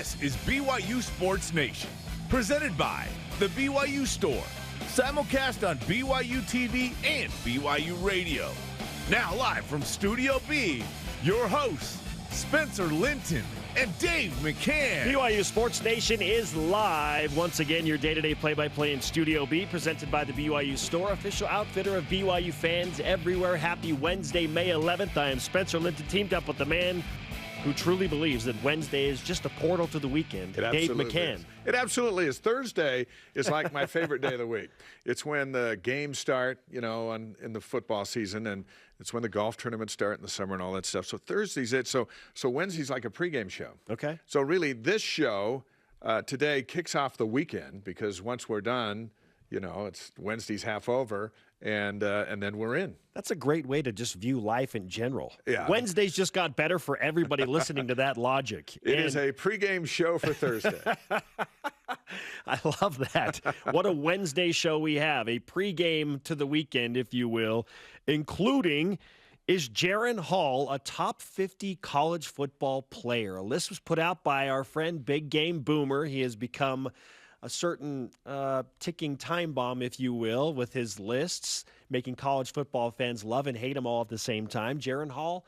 This is BYU Sports Nation, presented by the BYU Store, simulcast on BYU TV and BYU Radio. Now live from Studio B, your hosts, Spencer Linton and Dave McCann. BYU Sports Nation is live. Once again, your day-to-day play-by-play in Studio B, presented by the BYU Store, official outfitter of BYU fans everywhere. Happy Wednesday, May 11th. I am Spencer Linton, teamed up with the man who truly believes that Wednesday is just a portal to the weekend, Dave McCann. Is. It absolutely is. Thursday is like my favorite day of the week. It's when the games start, you know, in the football season, and it's when the golf tournaments start in the summer and all that stuff. So Thursday's it. So Wednesday's like a pregame show. Okay. So really, this show today kicks off the weekend, because once we're done, you know, it's Wednesday's half over, and then we're in. That's a great way to just view life in general. Yeah. Wednesdays just got better for everybody listening to that logic. It is a pregame show for Thursday. I love that. What a Wednesday show we have. A pregame to the weekend, if you will, including, is Jaron Hall a top 50 college football player? A list was put out by our friend Big Game Boomer. He has become a certain ticking time bomb, if you will, with his lists, making college football fans love and hate him all at the same time. Jaren Hall,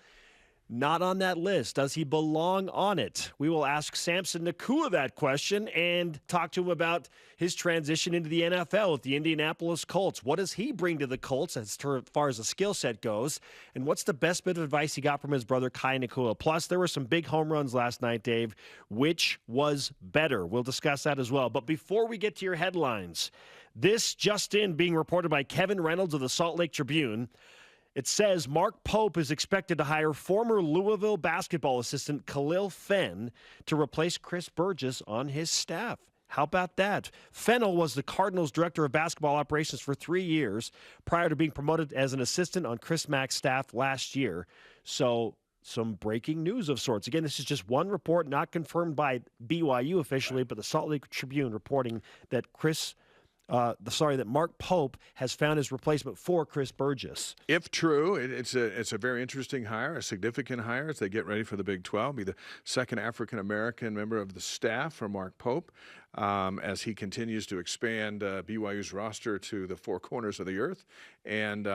not on that list. Does he belong on it? We will ask Samson Nacua that question and talk to him about his transition into the NFL with the Indianapolis Colts. What does he bring to the Colts as far as the skill set goes? And what's the best bit of advice he got from his brother, Kai Nacua? Plus, there were some big home runs last night, Dave. Which was better? We'll discuss that as well. But before we get to your headlines, this just in, being reported by Kevin Reynolds of the Salt Lake Tribune. It says Mark Pope is expected to hire former Louisville basketball assistant Khalil Fenn to replace Chris Burgess on his staff. How about that? Fennell was the Cardinals' director of basketball operations for 3 years prior to being promoted as an assistant on Chris Mack's staff last year. So some breaking news of sorts. Again, this is just one report, not confirmed by BYU officially, but the Salt Lake Tribune reporting that that Mark Pope has found his replacement for Chris Burgess. If true, it's a very interesting hire, a significant hire as they get ready for the Big 12. Be the second African-American member of the staff for Mark Pope as he continues to expand BYU's roster to the four corners of the earth. And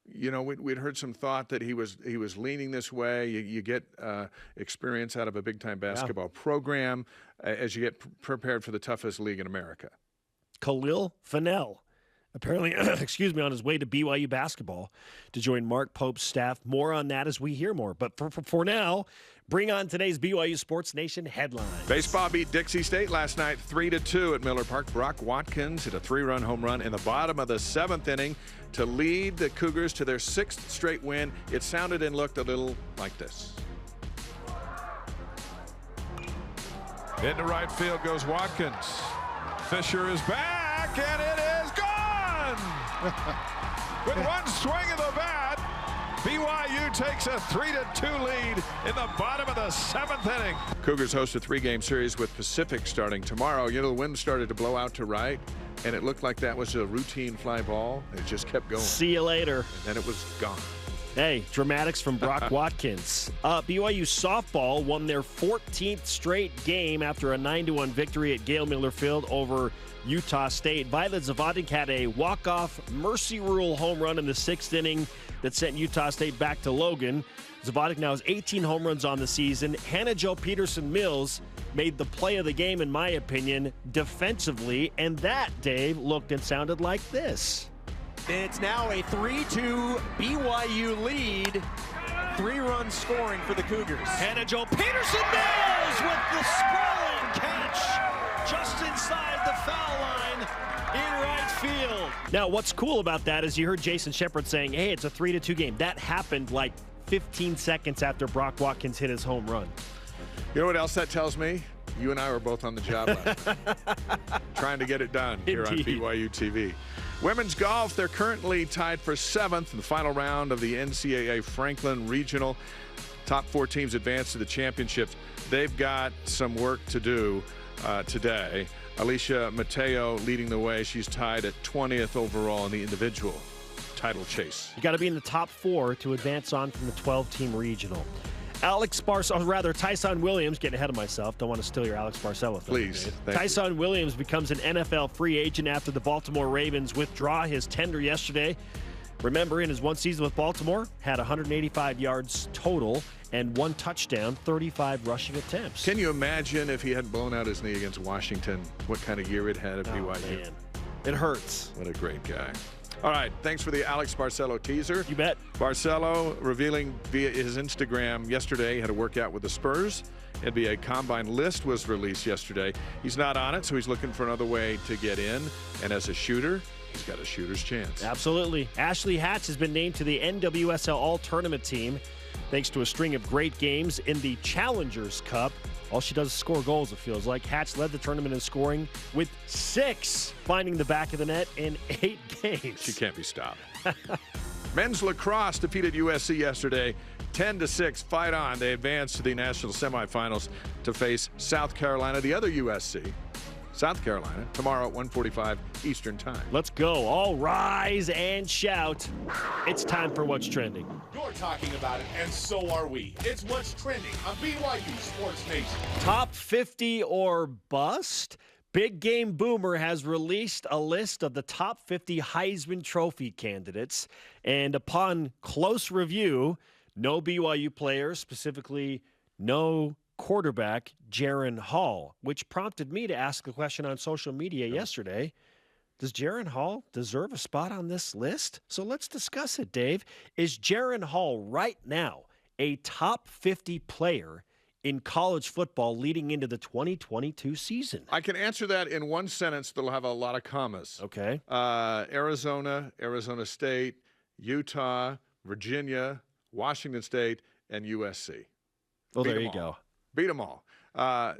you know, we'd heard some thought that he was leaning this way. You get experience out of a big-time basketball program as you get prepared for the toughest league in America. Khalil Fennell, apparently, on his way to BYU basketball to join Mark Pope's staff. More on that as we hear more. But for now, bring on today's BYU Sports Nation headlines. Baseball beat Dixie State last night 3-2 at Miller Park. Brock Watkins hit a 3-run home run in the bottom of the seventh inning to lead the Cougars to their sixth straight win. It sounded and looked a little like this. Into right field goes Watkins. Fisher is back, and it is gone! With one swing of the bat, BYU takes a 3-2 lead in the bottom of the seventh inning. Cougars host a three-game series with Pacific starting tomorrow. You know, the wind started to blow out to right, and it looked like that was a routine fly ball. It just kept going. See you later. And then it was gone. Hey, dramatics from Brock Watkins. BYU softball won their 14th straight game after a 9-1 victory at Gale Miller Field over Utah State. Violet Zavotic had a walk-off mercy rule home run in the sixth inning that sent Utah State back to Logan. Zavotic now has 18 home runs on the season. Hannah Jo Peterson-Mills made the play of the game, in my opinion, defensively. And that, Dave, looked and sounded like this. It's now a 3-2 BYU lead. 3-run scoring for the Cougars. Hannah Jo Peterson-Mills with the sprawling catch just inside the foul line in right field. Now, what's cool about that is you heard Jason Shepard saying, hey, it's a 3-2 game. That happened like 15 seconds after Brock Watkins hit his home run. You know what else that tells me? You and I were both on the job last night, trying to get it done here on BYU TV. Women's golf, they're currently tied for 7th in the final round of the NCAA Franklin Regional. Top 4 teams advance to the championships. They've got some work to do today. Alicia Mateo leading the way. She's tied at 20th overall in the individual title chase. You got to be in the top 4 to advance on from the 12-team regional. Tyson Williams, getting ahead of myself. Don't want to steal your Alex Barcelo thing. Please. Tyson Williams becomes an NFL free agent after the Baltimore Ravens withdraw his tender yesterday. Remember, in his one season with Baltimore, had 185 yards total and 1 touchdown, 35 rushing attempts. Can you imagine if he hadn't blown out his knee against Washington, what kind of year it had at BYU? Man. It hurts. What a great guy. All right, thanks for the Alex Barcelo teaser. You bet. Barcelo revealing via his Instagram yesterday, had a workout with the Spurs. NBA Combine list was released yesterday. He's not on it, so he's looking for another way to get in. And as a shooter, he's got a shooter's chance. Absolutely. Ashley Hatch has been named to the NWSL All-Tournament team thanks to a string of great games in the Challengers Cup. All she does is score goals, it feels like. Hatch led the tournament in scoring with 6, finding the back of the net in 8 games. She can't be stopped. Men's lacrosse defeated USC yesterday, 10-6. Fight on. They advanced to the national semifinals to face South Carolina, the other USC. South Carolina, tomorrow at 1:45 Eastern Time. Let's go. All rise and shout. It's time for What's Trending. You're talking about it, and so are we. It's What's Trending on BYU Sports Nation. Top 50 or bust? Big Game Boomer has released a list of the top 50 Heisman Trophy candidates. And upon close review, no BYU players, specifically no quarterback Jaron Hall, which prompted me to ask a question on social media yesterday. Does Jaron Hall deserve a spot on this list? So let's discuss it, Dave. Is Jaron Hall right now a top 50 player in college football leading into the 2022 season? I can answer that in one sentence that'll have a lot of commas. Okay. Arizona, Arizona State, Utah, Virginia, Washington State, and USC. Well, there you go. Beat them all.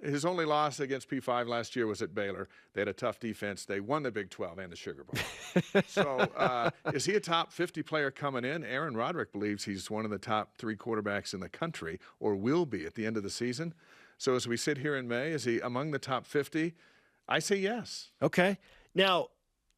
His only loss against P5 last year was at Baylor. They had a tough defense. They won the Big 12 and the Sugar Bowl. So is he a top 50 player coming in? Aaron Roderick believes he's one of the top 3 quarterbacks in the country, or will be at the end of the season. So as we sit here in May, is he among the top 50? I say yes. Okay. Now,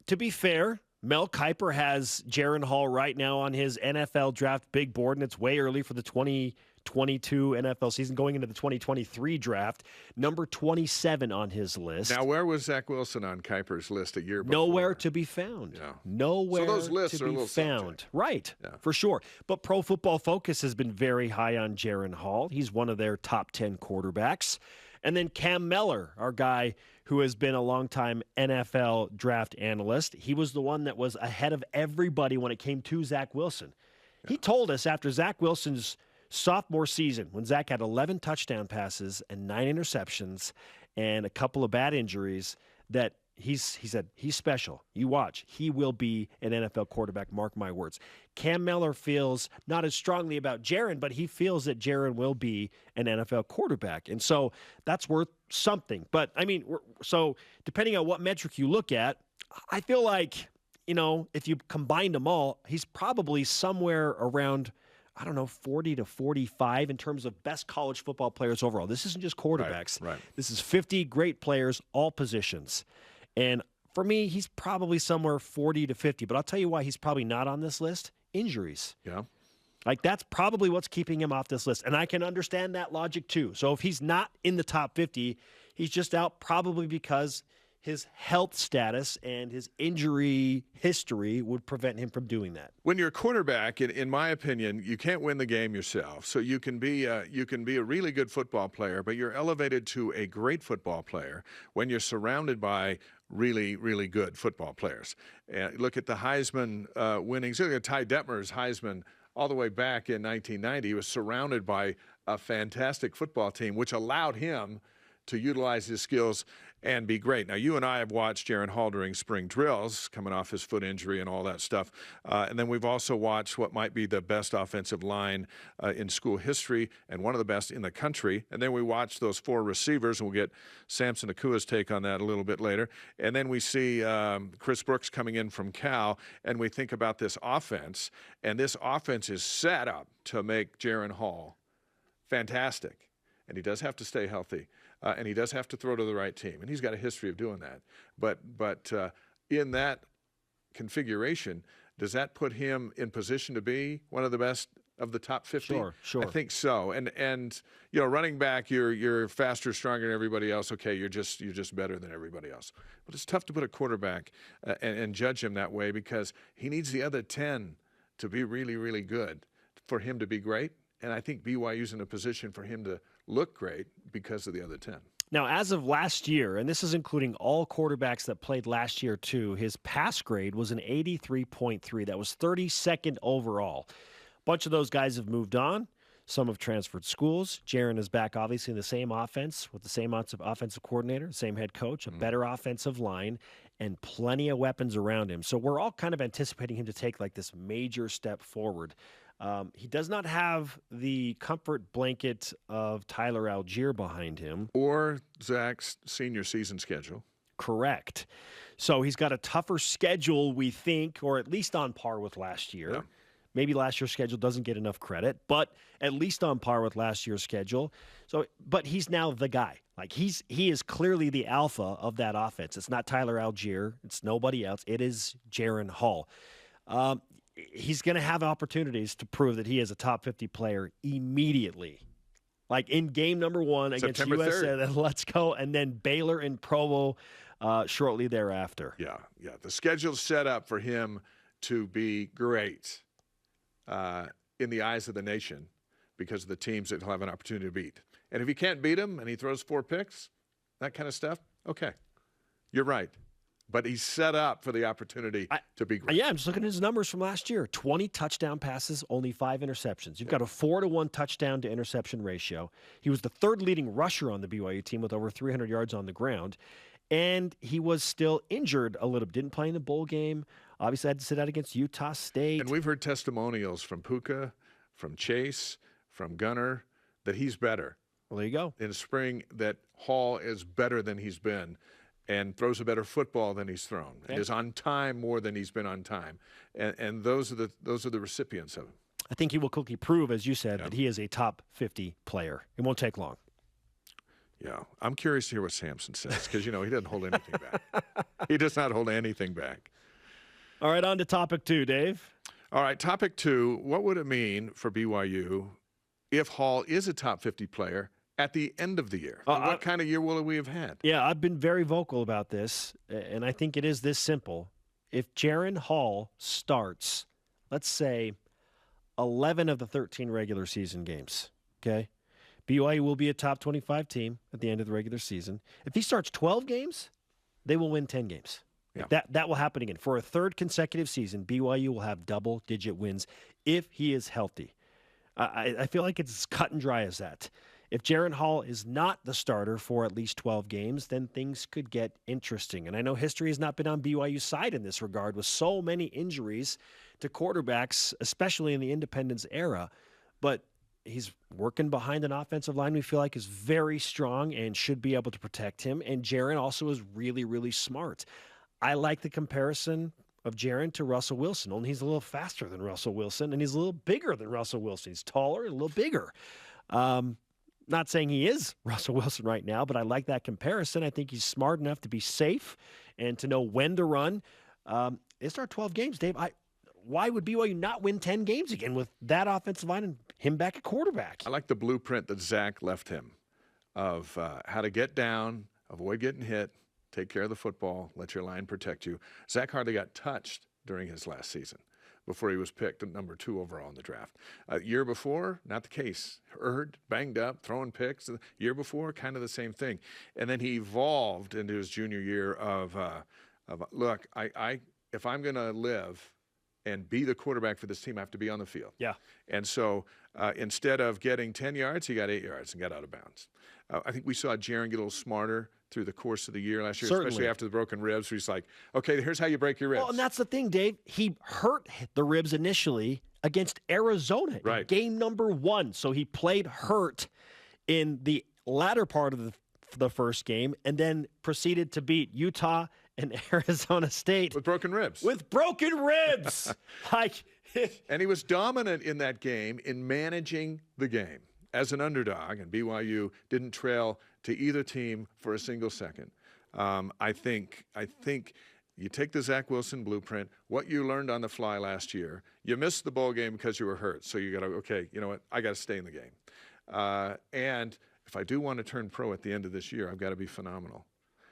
to be fair, Mel Kiper has Jaron Hall right now on his NFL draft big board, and it's way early for the 2022 NFL season, going into the 2023 draft. Number 27 on his list. Now, where was Zach Wilson on Kiper's list a year before? Nowhere to be found. Yeah. Nowhere so those lists to are be a little found. subject. Right, Yeah. for sure. But Pro Football Focus has been very high on Jaron Hall. He's one of their top 10 quarterbacks. And then Cam Mellor, our guy who has been a longtime NFL draft analyst. He was the one that was ahead of everybody when it came to Zach Wilson. Yeah. He told us after Zach Wilson's sophomore season, when Zach had 11 touchdown passes and 9 interceptions and a couple of bad injuries, that he said, he's special. You watch. He will be an NFL quarterback, mark my words. Cam Mellor feels not as strongly about Jaron, but he feels that Jaron will be an NFL quarterback. And so that's worth something. But, I mean, so depending on what metric you look at, I feel like, you know, if you combine them all, he's probably somewhere around, I don't know, 40 to 45 in terms of best college football players overall. This isn't just quarterbacks. Right. This is 50 great players, all positions. And for me, he's probably somewhere 40 to 50. But I'll tell you why he's probably not on this list. Injuries. Yeah. Like, that's probably what's keeping him off this list. And I can understand that logic, too. So if he's not in the top 50, he's just out probably because his health status and his injury history would prevent him from doing that. When you're a quarterback, in my opinion, you can't win the game yourself. So you can be a really good football player, but you're elevated to a great football player when you're surrounded by really, really good football players. Look at the Heisman winnings. Look at Ty Detmer's Heisman all the way back in 1990. He was surrounded by a fantastic football team, which allowed him to utilize his skills and be great. Now, you and I have watched Jaron Hall during spring drills, coming off his foot injury and all that stuff. And then we've also watched what might be the best offensive line in school history and one of the best in the country. And then we watch those 4 receivers, and we'll get Samson Nacua's take on that a little bit later. And then we see Chris Brooks coming in from Cal, and we think about this offense. And this offense is set up to make Jaron Hall fantastic. And he does have to stay healthy. And he does have to throw to the right team, and he's got a history of doing that. But in that configuration, does that put him in position to be one of the best of the top 50? Sure. I think so. And running back, you're faster, stronger than everybody else. Okay, you're just better than everybody else. But it's tough to put a quarterback and judge him that way because he needs the other 10 to be really, really good for him to be great. And I think BYU's in a position for him to look great because of the other 10. Now, as of last year, and this is including all quarterbacks that played last year too, his pass grade was an 83.3. That was 32nd overall. A bunch of those guys have moved on. Some have transferred schools. Jaren is back, obviously, in the same offense with the same offensive coordinator, same head coach, a better offensive line, and plenty of weapons around him. So we're all kind of anticipating him to take like this major step forward. He does not have the comfort blanket of Tyler Algier behind him. Or Zach's senior season schedule. Correct. So he's got a tougher schedule, we think, or at least on par with last year. Yeah. Maybe last year's schedule doesn't get enough credit, but at least on par with last year's schedule. So, but he's now the guy. Like he is clearly the alpha of that offense. It's not Tyler Algier. It's nobody else. It is Jaron Hall. He's going to have opportunities to prove that he is a top 50 player immediately. Like in game number 1 against September USN, 3rd. then let's go, and then Baylor and Provo shortly thereafter. Yeah. The schedule's set up for him to be great in the eyes of the nation because of the teams that he'll have an opportunity to beat. And if he can't beat them and he throws 4 picks, that kind of stuff, okay, you're right. But he's set up for the opportunity to be great. Yeah, I'm just looking at his numbers from last year. 20 touchdown passes, only 5 interceptions. You've got a 4-to-1 touchdown to interception ratio. He was the 3rd leading rusher on the BYU team with over 300 yards on the ground. And he was still injured a little bit. Didn't play in the bowl game. Obviously had to sit out against Utah State. And we've heard testimonials from Puka, from Chase, from Gunner, that he's better. Well, there you go. In spring, that Hall is better than he's been and throws a better football than he's thrown, and is on time more than he's been on time. And those are the recipients of it. I think he will quickly prove, as you said, that he is a top 50 player. It won't take long. Yeah. I'm curious to hear what Samson says because, he doesn't hold anything back. He does not hold anything back. All right, on to topic 2, Dave. All right, topic 2, what would it mean for BYU if Hall is a top 50 player at the end of the year? What kind of year will we have had? Yeah, I've been very vocal about this, and I think it is this simple. If Jaron Hall starts, let's say, 11 of the 13 regular season games, okay, BYU will be a top 25 team at the end of the regular season. If he starts 12 games, they will win 10 games. Yeah. That will happen again. For a 3rd consecutive season, BYU will have double-digit wins if he is healthy. I feel like it's as cut and dry as that. If Jaron Hall is not the starter for at least 12 games, then things could get interesting. And I know history has not been on BYU's side in this regard with so many injuries to quarterbacks, especially in the independence era. But he's working behind an offensive line we feel like is very strong and should be able to protect him. And Jaren also is really, really smart. I like the comparison of Jaren to Russell Wilson, only he's a little faster than Russell Wilson, and he's a little bigger than Russell Wilson. He's taller and a little bigger. Not saying he is Russell Wilson right now, but I like that comparison. I think he's smart enough to be safe and to know when to run. They start 12 games, Dave. Why would BYU not win 10 games again with that offensive line and him back at quarterback? I like the blueprint that Zach left him of how to get down, avoid getting hit, take care of the football, let your line protect you. Zach hardly got touched during his last season before he was picked at number 2 overall in the draft. Year before, not the case. Hurt, banged up, throwing picks. Year before, kind of the same thing. And then he evolved into his junior year of look, if I'm going to live and be the quarterback for this team, I have to be on the field. Yeah. And so instead of getting 10 yards, he got 8 yards and got out of bounds. I think we saw Jaren get a little smarter through the course of the year last year, especially after the broken ribs, where he's like, okay, here's how you break your ribs. Well, and that's the thing, Dave. He hurt the ribs initially against Arizona in game number 1. So he played hurt in the latter part of the first game and then proceeded to beat Utah and Arizona State. With broken ribs. And he was dominant in that game in managing the game as an underdog, and BYU didn't trail to either team for a single second. I think You take the Zach Wilson blueprint, what you learned on the fly last year. You missed the bowl game because you were hurt. So you got to, okay, you know what? I got to stay in the game. And if I do want to turn pro at the end of this year, I've got to be phenomenal.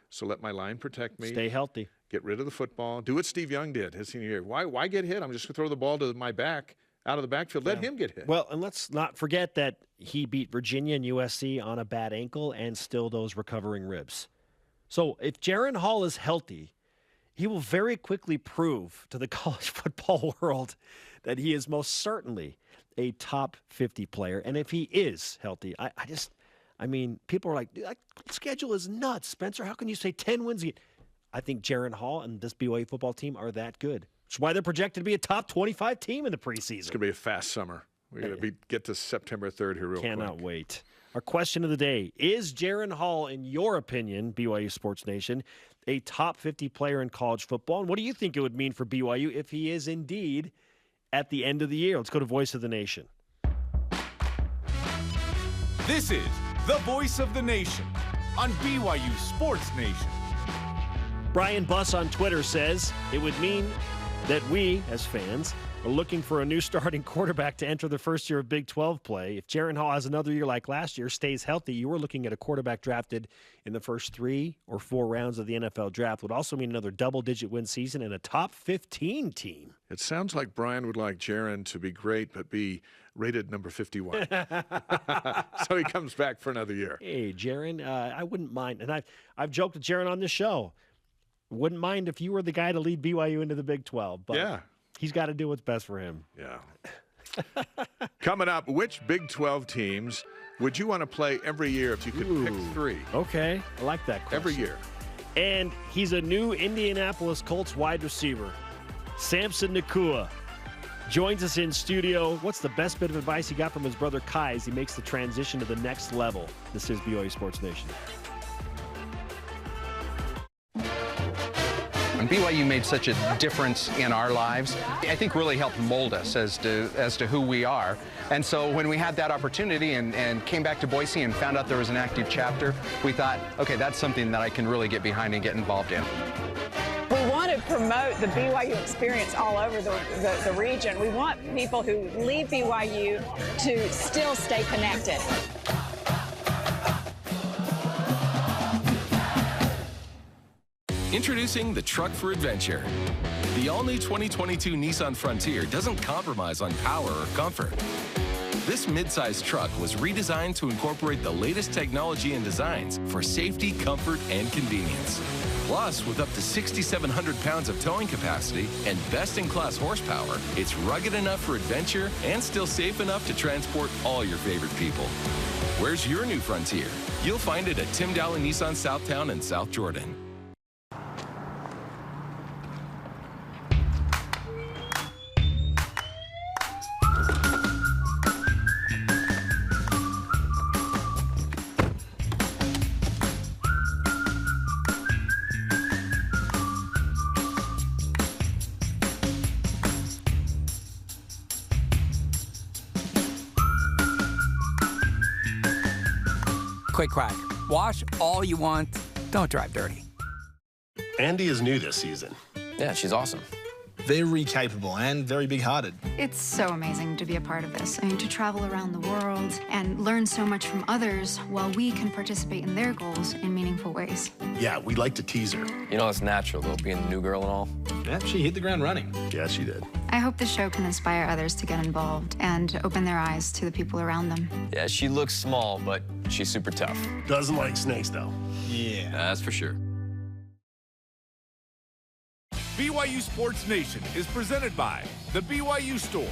So let my line protect me. Stay healthy. Get rid of the football. Do what Steve Young did his senior year. Why get hit? I'm just going to throw the ball to my back, out of the backfield. Let him get hit. Well, and let's not forget that he beat Virginia and USC on a bad ankle and still those recovering ribs. So if Jaron Hall is healthy, he will very quickly prove to the college football world that he is most certainly a top 50 player. And if he is healthy, I mean, people are like, that schedule is nuts, Spencer. How can you say 10 wins? I think Jaren Hall and this BYU football team are that good. That's why they're projected to be a top 25 team in the preseason. It's going to be a fast summer. We're going to get to September 3rd here real quick. Cannot wait. Our question of the day, is Jaren Hall, in your opinion, BYU Sports Nation, a top 50 player in college football? And what do you think it would mean for BYU if he is indeed at the end of the year? Let's go to Voice of the Nation. This is the Voice of the Nation on BYU Sports Nation. Brian Buss on Twitter says it would mean that we, as fans, are looking for a new starting quarterback to enter the first year of Big 12 play. If Jaren Hall has another year like last year, stays healthy, you were looking at a quarterback drafted in the first 3 or 4 rounds of the NFL draft. Would also mean another double-digit win season and a top 15 team. It sounds like Brian would like Jaren to be great, but be rated number 51. So he comes back for another year. Hey, Jaren, I wouldn't mind. And I've joked with Jaren on this show. Wouldn't mind if you were the guy to lead BYU into the Big 12. But yeah. He's got to do what's best for him. Yeah. Coming up, which Big 12 teams would you want to play every year if you could pick 3? Okay. I like that question. Every year. And he's a new Indianapolis Colts wide receiver. Samson Nacua joins us in studio. What's the best bit of advice he got from his brother Kai as he makes the transition to the next level? This is BYU Sports Nation. And BYU made such a difference in our lives, I think really helped mold us as to who we are. And so when we had that opportunity and came back to Boise and found out there was an active chapter, we thought, okay, that's something that I can really get behind and get involved in. We want to promote the BYU experience all over the region. We want people who leave BYU to still stay connected. Introducing the truck for adventure. The all-new 2022 Nissan Frontier doesn't compromise on power or comfort. This midsize truck was redesigned to incorporate the latest technology and designs for safety, comfort, and convenience. Plus, with up to 6,700 pounds of towing capacity and best-in-class horsepower, it's rugged enough for adventure and still safe enough to transport all your favorite people. Where's your new Frontier? You'll find it at Tim Dowling Nissan Southtown and South Jordan. Quick crack. Wash all you want. Don't drive dirty. Andy is new this season. Yeah, she's awesome. Very capable and very big-hearted. It's so amazing to be a part of this. I mean, to travel around the world and learn so much from others while we can participate in their goals in meaningful ways. Yeah, we like to tease her. You know, it's natural, though, being the new girl and all. Yeah, she hit the ground running. Yeah, she did. I hope the show can inspire others to get involved and open their eyes to the people around them. Yeah, she looks small, but she's super tough. Doesn't like snakes, though. Yeah. That's for sure. BYU Sports Nation is presented by the BYU Store,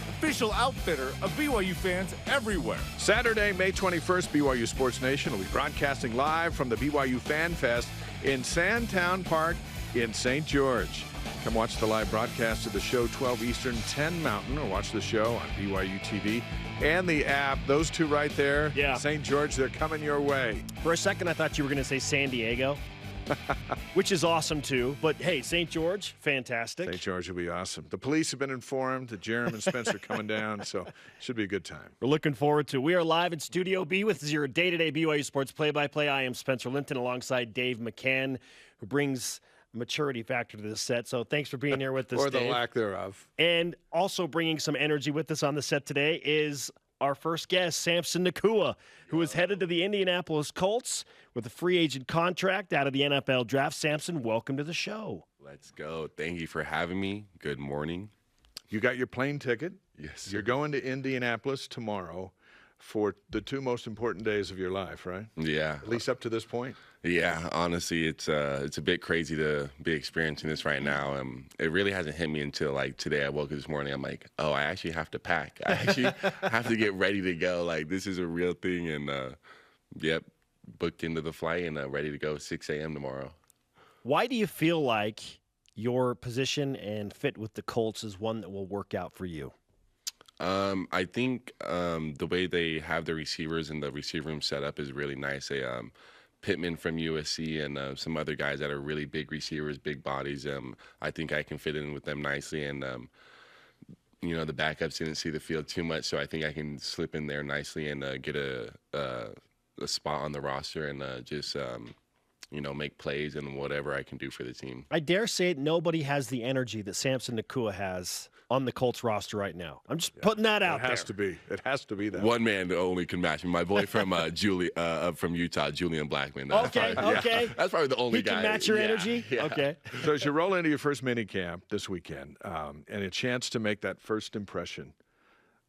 official outfitter of BYU fans everywhere. Saturday, May 21st, BYU Sports Nation will be broadcasting live from the BYU Fan Fest in Sandtown Park in St. George. Come watch the live broadcast of the show 12 Eastern, 10 Mountain, or watch the show on BYU TV and the app. Those two right there, yeah. St. George, they're coming your way. For a second, I thought you were going to say San Diego, which is awesome too. But hey, St. George, fantastic. St. George will be awesome. The police have been informed that Jeremy and Spencer are coming down, so it should be a good time. We're looking forward to it. We are live in Studio B with your day-to-day BYU Sports play-by-play. I am Spencer Linton alongside Dave McCann, who brings maturity factor to this set. So thanks for being here with us, or the Dave. lack thereof. And also bringing some energy with us on the set today is our first guest, Samson Nacua, who is headed to the Indianapolis Colts with a free agent contract out of the NFL draft. Samson, welcome to the show. Let's go. Thank you for having me. Good morning. You got your plane ticket. Yes, sir. You're going to Indianapolis tomorrow for the 2 most important days of your life, right? Yeah. At least up to this point. Yeah, honestly, it's a bit crazy to be experiencing this right now. It really hasn't hit me until like today. I woke up this morning. I'm like, oh, I actually have to pack. I actually have to get ready to go. Like, this is a real thing. And yep, booked into the flight and ready to go 6 a.m. tomorrow. Why do you feel like your position and fit with the Colts is one that will work out for you? I think the way they have the receivers and the receiver room set up is really nice. Pittman from USC and some other guys that are really big receivers, big bodies. I think I can fit in with them nicely. And, you know, the backups didn't see the field too much, so I think I can slip in there nicely and get a spot on the roster and just, you know, make plays and whatever I can do for the team. I dare say nobody has the energy that Samson Nacua has on the Colts roster right now. I'm just putting that out there. It has to be. It has to be that. One man only can match me. My boy from from Utah, Julian Blackman. Okay. That's probably the only guy. He can match your energy? Yeah. Okay. So as you roll into your first mini camp this weekend and a chance to make that first impression,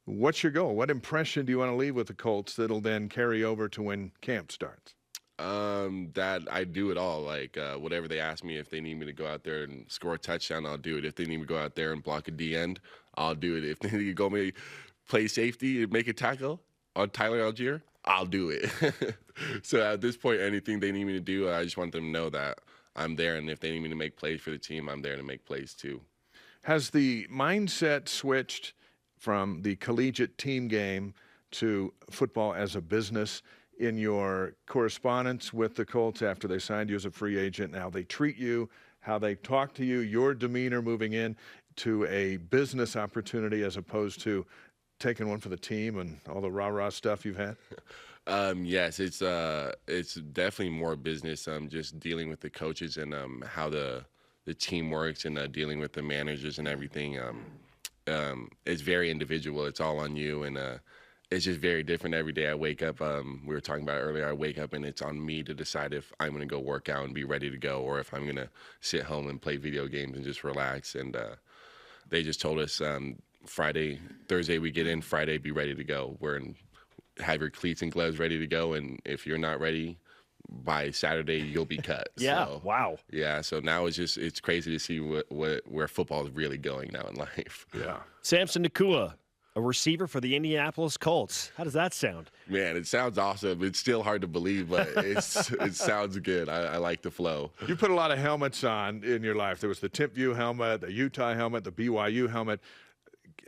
what's your goal? What impression do you want to leave with the Colts that'll then carry over to when camp starts? That I do it all. Like, whatever they ask me, if they need me to go out there and score a touchdown, I'll do it. If they need me to go out there and block a D end, I'll do it. If they need to go maybe play safety and make a tackle on Tyler Algier, I'll do it. So at this point, anything they need me to do, I just want them to know that I'm there. And if they need me to make plays for the team, I'm there to make plays too. Has the mindset switched from the collegiate team game to football as a business in your correspondence with the Colts after they signed you as a free agent, how they treat you, how they talk to you, your demeanor moving in to a business opportunity as opposed to taking one for the team and all the rah-rah stuff you've had? Yes, it's definitely more business. Just dealing with the coaches and how the team works and dealing with the managers and everything. It's very individual. It's all on you, and it's just very different every day. I wake up, we were talking about it earlier, I wake up and it's on me to decide if I'm going to go work out and be ready to go or if I'm going to sit home and play video games and just relax. And they just told us Thursday we get in, Friday be ready to go. Have your cleats and gloves ready to go, and if you're not ready, by Saturday you'll be cut. Yeah, so, wow. Yeah, so now it's crazy to see where football is really going now in life. Yeah. Samson Nacua, a receiver for the Indianapolis Colts. How does that sound? Man, it sounds awesome. It's still hard to believe, but it sounds good. I like the flow. You put a lot of helmets on in your life. There was the Timpview helmet, the Utah helmet, the BYU helmet.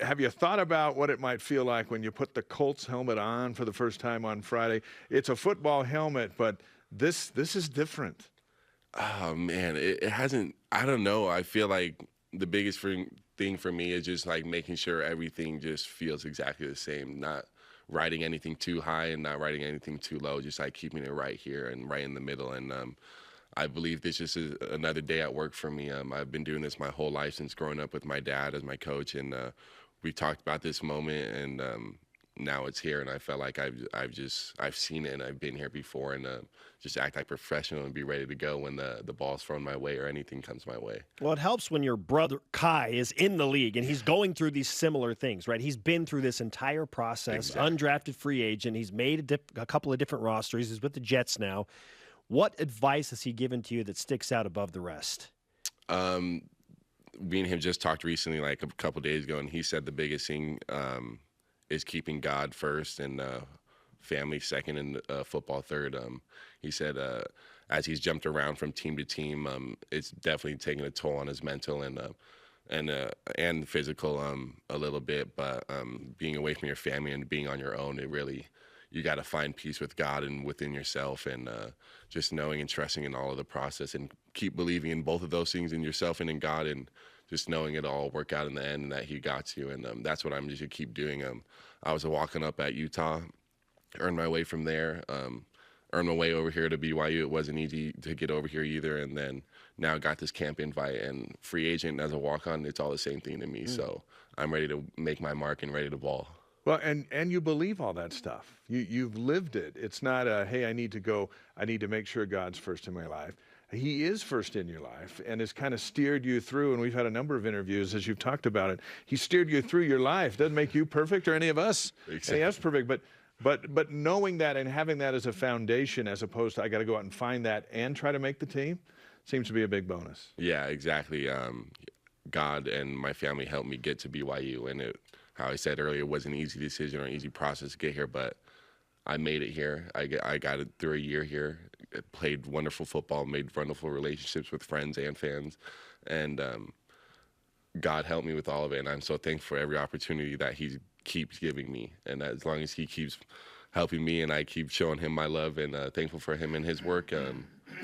Have you thought about what it might feel like when you put the Colts helmet on for the first time on Friday? It's a football helmet, but this is different. Oh, man, it hasn't – I don't know. I feel like the biggest thing for me is just like making sure everything just feels exactly the same, not riding anything too high and not riding anything too low, just like keeping it right here and right in the middle. And I believe this just is another day at work for me. I've been doing this my whole life since growing up with my dad as my coach, and we talked about this moment, and now it's here, and I felt like I've seen it and I've been here before, and just act like professional and be ready to go when the ball's thrown my way or anything comes my way. Well, it helps when your brother Kai is in the league and he's going through these similar things, right? He's been through this entire process, undrafted free agent. He's made a couple of different rosters. He's with the Jets now. What advice has he given to you that sticks out above the rest? Me and him just talked recently, like a couple of days ago, and he said the biggest thing is keeping God first and family second and football third. He said as he's jumped around from team to team, it's definitely taking a toll on his mental and physical a little bit. But being away from your family and being on your own, you got to find peace with God and within yourself, and just knowing and trusting in all of the process, and keep believing in both of those things, in yourself and in God, and just knowing it'll all work out in the end and that He got you. And that's what I'm just going to keep doing. I was walking up at Utah, earned my way from there, earn my way over here to BYU. It wasn't easy to get over here either. And then now got this camp invite and free agent as a walk-on. It's all the same thing to me. So I'm ready to make my mark and ready to ball. Well, and you believe all that stuff. You've lived it. It's not a, hey, I need to make sure God's first in my life. He is first in your life and has kind of steered you through, and we've had a number of interviews as you've talked about it. He steered you through your life. Doesn't make you perfect or any of us. Exactly. Any of us perfect, but knowing that and having that as a foundation as opposed to I got to go out and find that and try to make the team seems to be a big bonus. Yeah, exactly. God and my family helped me get to BYU, and how I said earlier, it wasn't an easy decision or an easy process to get here, but I made it here. I got it through a year here. Played wonderful football, made wonderful relationships with friends and fans, and God helped me with all of it. And I'm so thankful for every opportunity that He keeps giving me. And as long as He keeps helping me and I keep showing Him my love and thankful for Him and His work,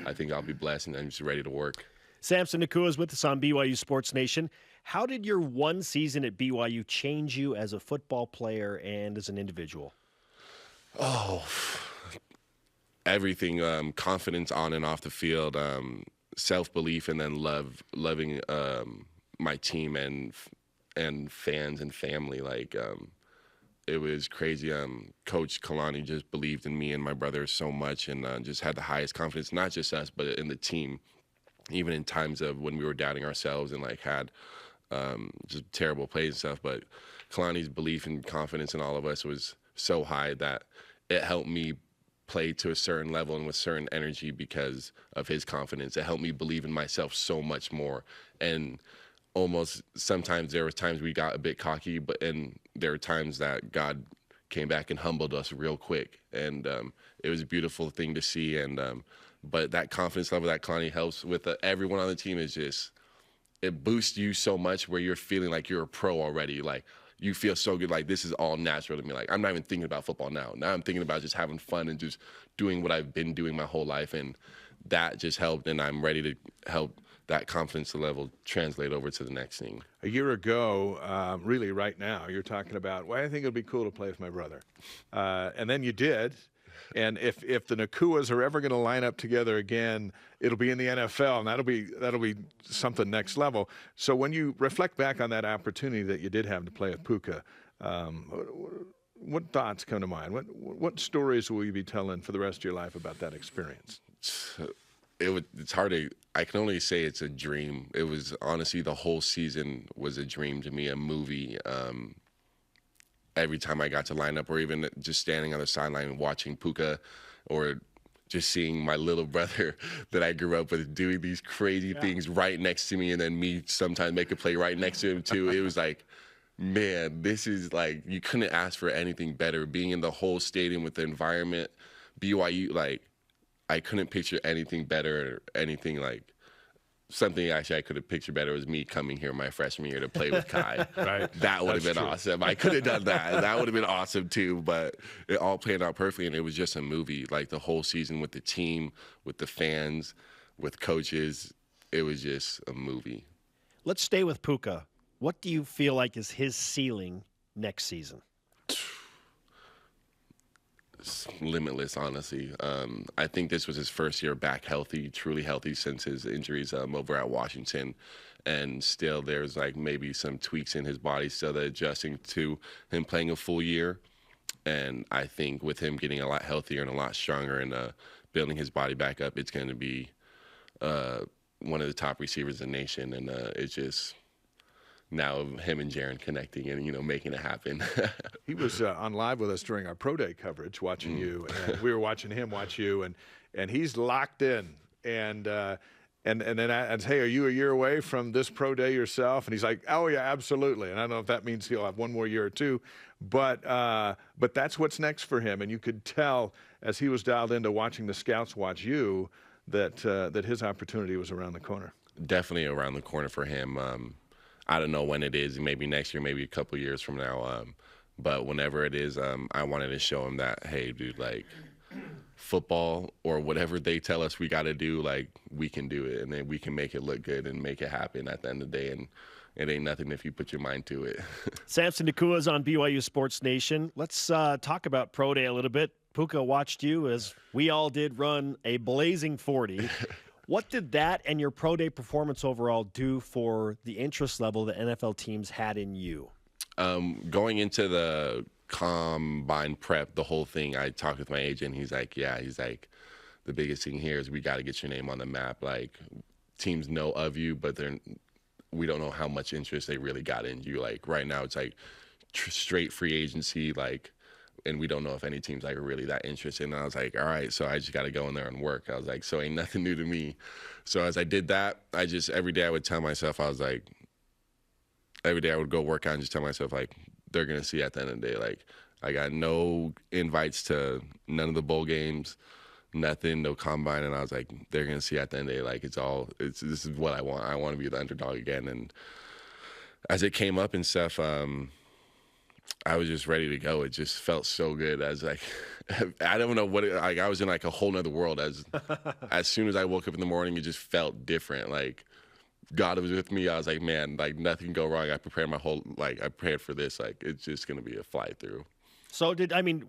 I think I'll be blessed and I'm just ready to work. Samson Nacua is with us on BYU Sports Nation. How did your one season at BYU change you as a football player and as an individual? Oh, everything, confidence on and off the field, self-belief, and then loving my team and fans and family. Like, it was crazy. Coach Kalani just believed in me and my brother so much and just had the highest confidence, not just us, but in the team, even in times of when we were doubting ourselves and, like, had just terrible plays and stuff. But Kalani's belief and confidence in all of us was so high that it helped me play to a certain level and with certain energy because of his confidence. It helped me believe in myself so much more. And almost sometimes there were times we got a bit cocky, and there were times that God came back and humbled us real quick. And it was a beautiful thing to see. And but that confidence level that Kalani helps with everyone on the team is just, it boosts you so much where you're feeling like you're a pro already. Like, you feel so good, like this is all natural to me. Like, I'm not even thinking about football now. Now I'm thinking about just having fun and just doing what I've been doing my whole life. And that just helped, and I'm ready to help that confidence level translate over to the next thing. A year ago, really right now, you're talking about, well, I think it'll be cool to play with my brother. And then you did. And if the Nacuas are ever going to line up together again, it'll be in the NFL, and that'll be something next level. So when you reflect back on that opportunity that you did have to play with Puka, what thoughts come to mind? What stories will you be telling for the rest of your life about that experience? It's hard to. I can only say it's a dream. It was honestly, the whole season was a dream to me, a movie. Every time I got to line up, or even just standing on the sideline and watching Puka, or just seeing my little brother that I grew up with doing these crazy things right next to me, and then me sometimes make a play right next to him too. It was like, man, this is like, you couldn't ask for anything better. Being in the whole stadium with the environment, BYU, like, I couldn't picture anything better, or anything like. Something actually I could have pictured better was me coming here my freshman year to play with Kai. Right. That would have been awesome. I could have done that. That would have been awesome too, but it all played out perfectly, and it was just a movie. Like, the whole season with the team, with the fans, with coaches, it was just a movie. Let's stay with Puka. What do you feel like is his ceiling next season? Limitless, honestly. I think this was his first year back healthy, truly healthy since his injuries over at Washington. And still there's like maybe some tweaks in his body still that adjusting to him playing a full year. And I think with him getting a lot healthier and a lot stronger and building his body back up, it's going to be one of the top receivers in the nation. And it's just now him and Jaren connecting and, making it happen. He was on live with us during our pro day coverage, watching you, and we were watching him watch you, and he's locked in. And then I said, hey, are you a year away from this pro day yourself? And he's like, oh yeah, absolutely. And I don't know if that means he'll have one more year or two, but that's what's next for him. And you could tell as he was dialed into watching the scouts watch you that his opportunity was around the corner. Definitely around the corner for him. I don't know when it is, maybe next year, maybe a couple years from now. But whenever it is, I wanted to show him that, hey, dude, like, football or whatever they tell us we got to do, like, we can do it, and then we can make it look good and make it happen at the end of the day. And it ain't nothing if you put your mind to it. Samson Nacua is on BYU Sports Nation. Let's talk about Pro Day a little bit. Puka watched you, as we all did, run a blazing 40. What did that and your pro day performance overall do for the interest level the NFL teams had in you? Going into the combine prep, the whole thing, I talked with my agent. He's like, the biggest thing here is we got to get your name on the map. Like, teams know of you, but we don't know how much interest they really got in you. Like, right now, it's like straight free agency, like, and we don't know if any team's like really that interested. And I was like, all right, so I just got to go in there and work. I was like, so ain't nothing new to me. So as I did that, every day I would tell myself, I was like, every day I would go work out and just tell myself, like, they're going to see at the end of the day. Like, I got no invites to none of the bowl games, nothing, no combine. And I was like, they're going to see at the end of the day, like, this is what I want. I want to be the underdog again. And as it came up and stuff, I was just ready to go. It just felt so good. As like, I don't know what I was in like a whole nother world. As soon as I woke up in the morning, it just felt different. Like, God was with me. I was like, man, like, nothing can go wrong. I prepared I prepared for this. Like, it's just going to be a fly through. So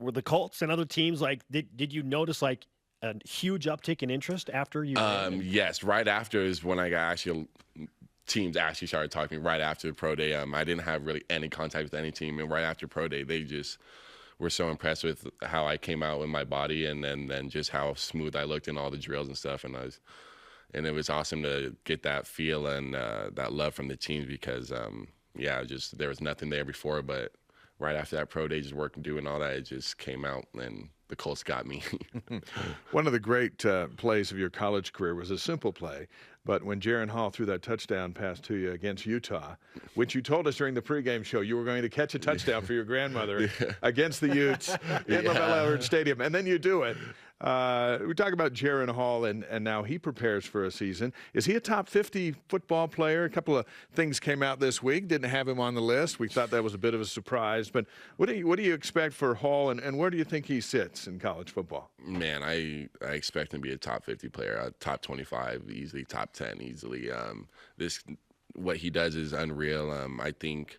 were the Colts and other teams, like, did you notice like a huge uptick in interest after you? Yes. Right after is when I got teams actually started talking to me right after the pro day. I didn't have really any contact with any team. And right after pro day, they just were so impressed with how I came out with my body and then just how smooth I looked in all the drills and stuff. And it was awesome to get that feel and that love from the teams because, there was nothing there before. But right after that pro day, just working, doing all that, it just came out, and the Colts got me. One of the great plays of your college career was a simple play, but when Jaron Hall threw that touchdown pass to you against Utah, which you told us during the pregame show you were going to catch a touchdown for your grandmother against the Utes in LaBelle Edwards Stadium, and then you do it. We talk about Jaren Hall, and now he prepares for a season. Is he a top 50 football player? A couple of things came out this week. Didn't have him on the list. We thought that was a bit of a surprise. But what do you expect for Hall, and where do you think he sits in college football? Man, I expect him to be a top 50 player, a top 25, easily top 10, easily. What he does is unreal. I think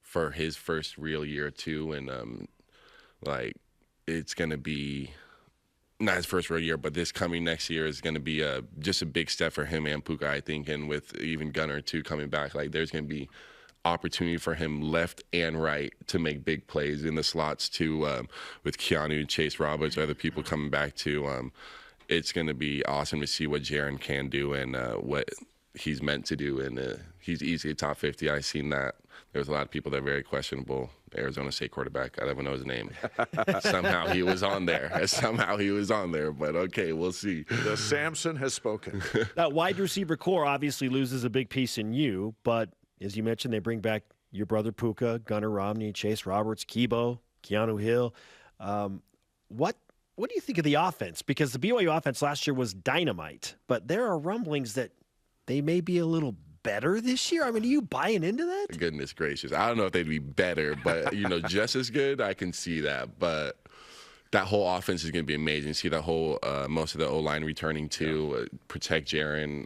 for his first real year or two, and it's going to be not his first real year, but this coming next year is going to be just a big step for him and Puka, I think, and with even Gunner too coming back, like there's going to be opportunity for him left and right to make big plays in the slots too, with Keanu, Chase Roberts, other people coming back too. It's going to be awesome to see what Jaren can do and what he's meant to do, and he's easily top 50. I've seen that. There's a lot of people that are very questionable. Arizona State quarterback, I don't even know his name. Somehow he was on there. But okay, we'll see. The Samson has spoken. That wide receiver core obviously loses a big piece in you, but as you mentioned, they bring back your brother Puka, Gunnar Romney, Chase Roberts, Keanu Hill. What do you think of the offense? Because the BYU offense last year was dynamite, but there are rumblings that they may be a little better this year. I mean, are you buying into that? Goodness gracious. I don't know if they'd be better, but, just as good, I can see that. But that whole offense is going to be amazing. See that whole most of the O-line returning too, protect Jaren.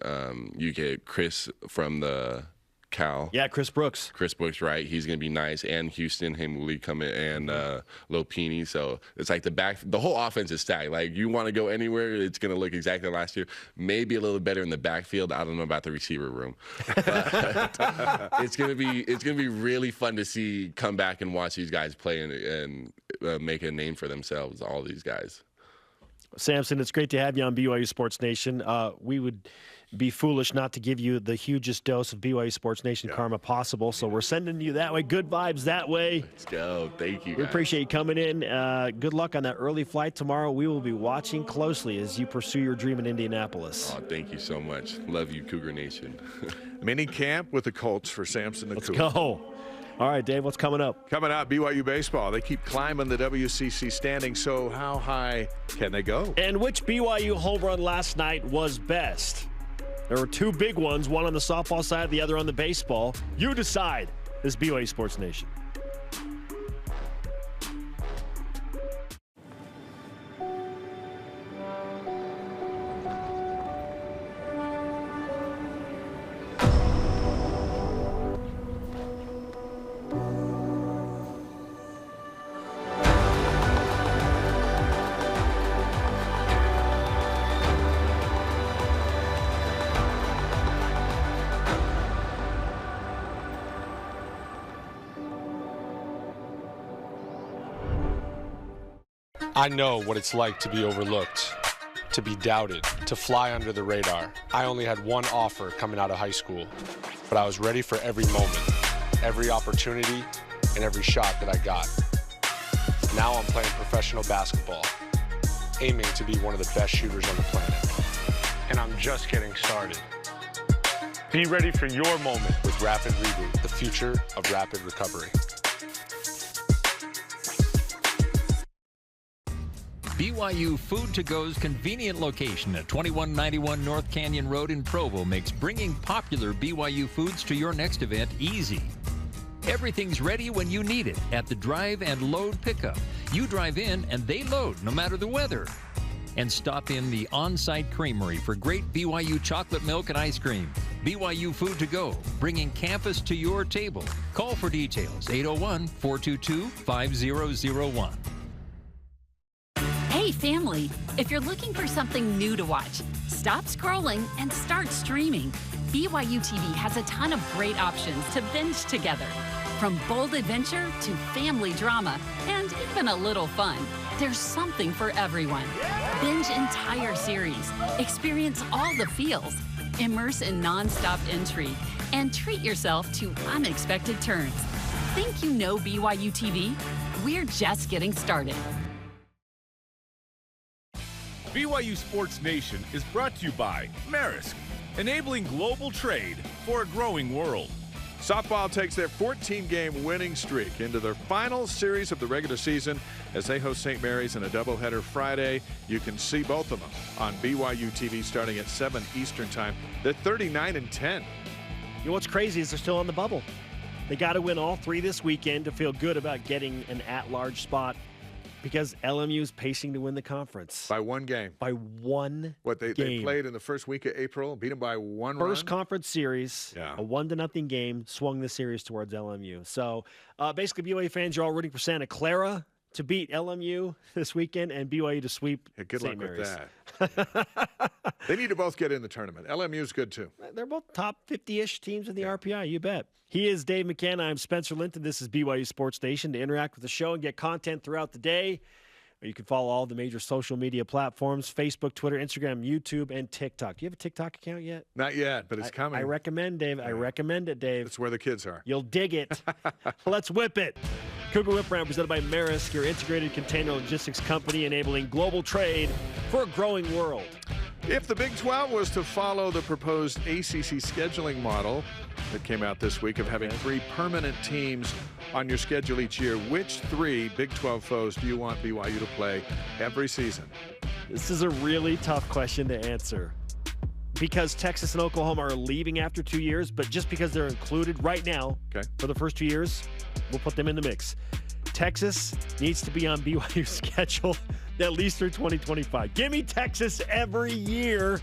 You get Chris from the Cal. Yeah, Chris Brooks, right? He's going to be nice. And Houston, Hamuli coming, and Lopini. So it's like the whole offense is stacked. Like, you want to go anywhere, it's going to look exactly like last year. Maybe a little better in the backfield. I don't know about the receiver room. But it's going to be really fun to see, come back and watch these guys play and make a name for themselves, all these guys. Samson, it's great to have you on BYU Sports Nation. We would be foolish not to give you the hugest dose of BYU Sports Nation karma possible, so we're sending you that way. Good vibes that way. Let's go. Thank you, guys. We appreciate you coming in. Good luck on that early flight tomorrow. We will be watching closely as you pursue your dream in Indianapolis. Oh, thank you so much. Love you, Cougar Nation. Mini camp with the Colts for Samson Nacua. Let's go. All right, Dave, what's coming up? Coming up, BYU baseball. They keep climbing the WCC standings, so how high can they go? And which BYU home run last night was best? There were two big ones, one on the softball side, the other on the baseball. You decide. This is BYU Sports Nation. I know what it's like to be overlooked, to be doubted, to fly under the radar. I only had one offer coming out of high school, but I was ready for every moment, every opportunity, and every shot that I got. Now I'm playing professional basketball, aiming to be one of the best shooters on the planet. And I'm just getting started. Be ready for your moment with Rapid Reboot, the future of rapid recovery. BYU Food to Go's convenient location at 2191 North Canyon Road in Provo makes bringing popular BYU foods to your next event easy. Everything's ready when you need it at the drive and load pickup. You drive in and they load no matter the weather. And stop in the on-site creamery for great BYU chocolate milk and ice cream. BYU Food to Go, bringing campus to your table. Call for details, 801-422-5001. Hey family, if you're looking for something new to watch, stop scrolling and start streaming. BYU TV has a ton of great options to binge together. From bold adventure to family drama and even a little fun, there's something for everyone. Binge entire series, experience all the feels, immerse in non-stop intrigue, and treat yourself to unexpected turns. Think you know BYU TV? We're just getting started. BYU Sports Nation is brought to you by Maersk, enabling global trade for a growing world. Softball takes their 14-game winning streak into their final series of the regular season as they host St. Mary's in a doubleheader Friday. You can see both of them on BYU TV starting at 7 Eastern Time. They're 39-10. You know what's crazy is they're still on the bubble. They got to win all 3 this weekend to feel good about getting an at-large spot because LMU's pacing to win the conference. By 1 game. By 1 They played in the first week of April, beat them by 1 run. First conference series, a 1-0 game, swung the series towards LMU. So basically, BYU fans, you're all rooting for Santa Clara to beat LMU this weekend and BYU to sweep good St. luck Mary's. with that. They need to both get in the tournament. LMU's good, too. They're both top 50-ish teams in the RPI, you bet. He is Dave McCann. I'm Spencer Linton. This is BYU Sports Nation. To interact with the show and get content throughout the day, you can follow all the major social media platforms, Facebook, Twitter, Instagram, YouTube, and TikTok. Do you have a TikTok account yet? Not yet, but it's coming. I recommend, Dave. I recommend it, Dave. It's where the kids are. You'll dig it. Let's whip it. Cougar Whip Round presented by Maersk, your integrated container logistics company enabling global trade for a growing world. If the Big 12 was to follow the proposed ACC scheduling model that came out this week of having 3 permanent teams on your schedule each year, which 3 Big 12 foes do you want BYU to play every season? This is a really tough question to answer because Texas and Oklahoma are leaving after 2 years, but just because they're included right now for the first 2 years, we'll put them in the mix. Texas needs to be on BYU's schedule at least through 2025. Give me Texas every year.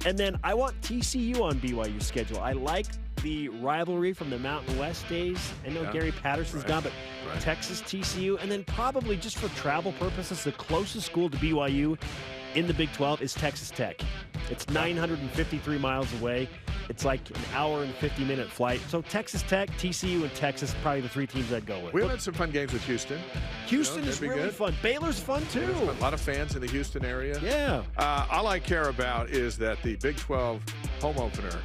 And then I want TCU on BYU's schedule. I like the rivalry from the Mountain West days. I know Gary Patterson's gone, but Texas, TCU, and then probably just for travel purposes, the closest school to BYU in the Big 12 is Texas Tech. It's 953 miles away. It's like an hour and 50-minute flight. So Texas Tech, TCU, and Texas, probably the 3 teams I'd go with. We've had some fun games with Houston. Houston is really fun. Baylor's fun, too. A lot of fans in the Houston area. Yeah. All I care about is that the Big 12 home opener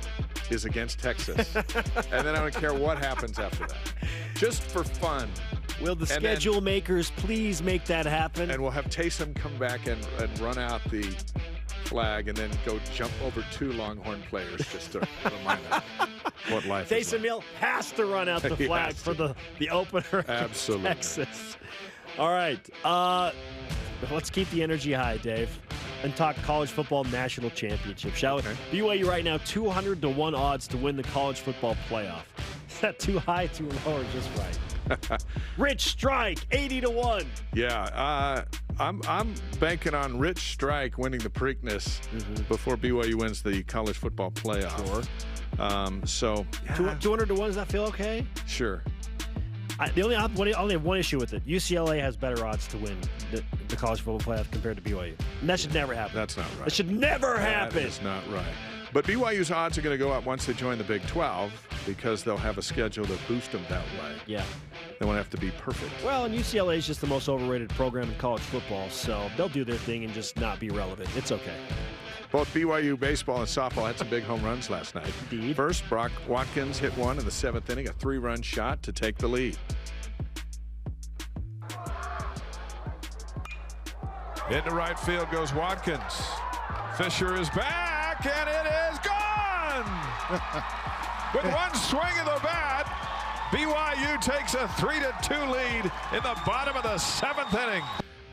is against Texas. And then I don't care what happens after that. Just for fun. Will the schedule makers please make that happen? And we'll have Taysom come back and run out the flag and then go jump over 2 Longhorn players just to remind them what life is like. Taysom Hill has to run out the flag for the opener against Texas. All right. Let's keep the energy high, Dave, and talk college football national championship, shall we? BYU right now 200-1 odds to win the college football playoff. Is that too high, too low, or just right? Rich Strike, 80-1. Yeah, I'm banking on Rich Strike winning the Preakness before BYU wins the college football playoff. Sure. 200-1, does that feel okay? Sure. I only have one issue with it. UCLA has better odds to win the college football playoff compared to BYU. And that should never happen. That's not right. That should never happen. That is not right. But BYU's odds are going to go up once they join the Big 12 because they'll have a schedule to boost them that way. Yeah. They won't have to be perfect. Well, and UCLA is just the most overrated program in college football, so they'll do their thing and just not be relevant. It's okay. Both BYU baseball and softball had some big home runs last night. Indeed. First, Brock Watkins hit one in the 7th inning, a 3-run shot to take the lead. Into right field goes Watkins. Fisher is back, and it is gone! With one swing of the bat, BYU takes a 3-2 lead in the bottom of the 7th inning.